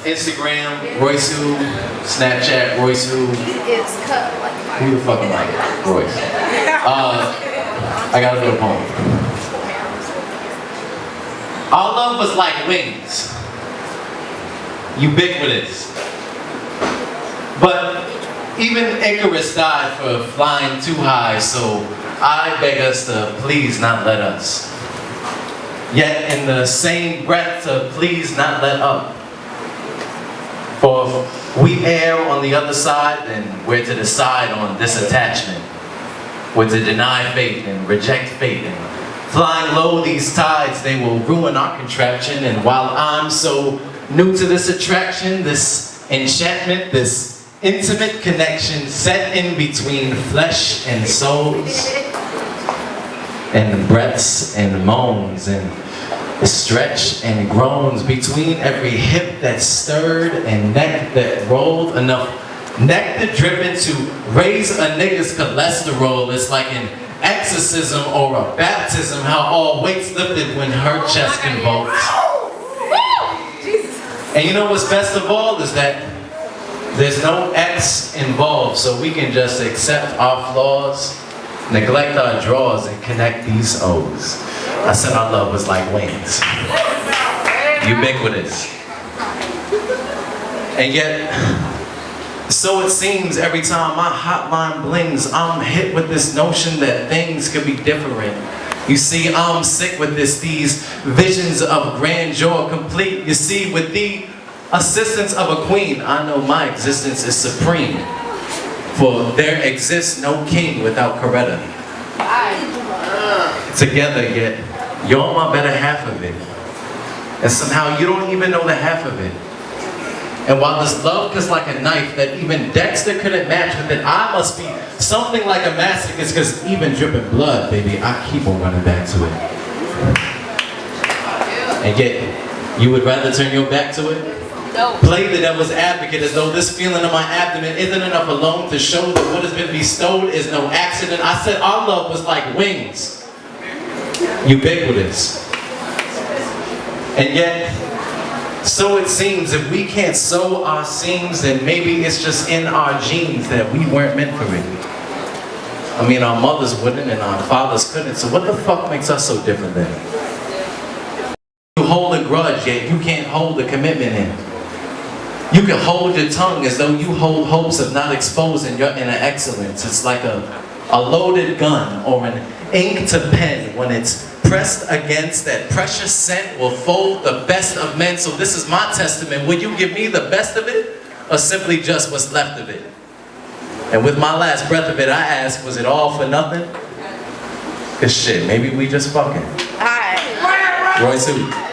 Instagram, Roycewho, Snapchat, Roycewho. It's cut like Who the fuck am I? Royce. I gotta do a poem. Our love was like wings, ubiquitous. But even Icarus died for flying too high, so I beg us to please not let us. Yet in the same breath to please not let up. For if we err on the other side, then we're to decide on disattachment. We're to deny faith and reject fate. And flying low these tides, they will ruin our contraption. And while I'm so new to this attraction, this enchantment, this intimate connection set in between flesh and souls, and breaths and moans and stretch and groans between every hip that stirred and neck that rolled, enough nectar dripping to raise a nigga's cholesterol. It's like an exorcism or a baptism, how all weights lifted when her chest convulsed. And you know what's best of all is that there's no X involved, so we can just accept our flaws, neglect our draws, and connect these O's. I said our love was like wings, ubiquitous. And yet, so it seems every time my hotline blings, I'm hit with this notion that things could be different. You see, I'm sick with these visions of grandeur complete. You see, with the assistance of a queen, I know my existence is supreme. For there exists no king without Coretta. Together, yet you're my better half of it. And somehow you don't even know the half of it. And while this love is like a knife that even Dexter couldn't match with it, I must be something like a masochist, because even dripping blood, baby, I keep on running back to it. And yet, you would rather turn your back to it? No. Play the devil's advocate as though this feeling in my abdomen isn't enough alone to show that what has been bestowed is no accident. I said our love was like wings, ubiquitous. And yet, so it seems, if we can't sew our seams, then maybe it's just in our genes that we weren't meant for it. I mean, our mothers wouldn't and our fathers couldn't, so what the fuck makes us so different then? You hold a grudge, yet you can't hold a commitment in. You can hold your tongue as though you hold hopes of not exposing your inner excellence. It's like a loaded gun or an ink to pen. When it's pressed against, that precious scent will fold the best of men. So this is my testament. Will you give me the best of it, or simply just what's left of it? And with my last breath of it, I ask, was it all for nothing? Cause shit, maybe we just fucking. Alright. Royce Who.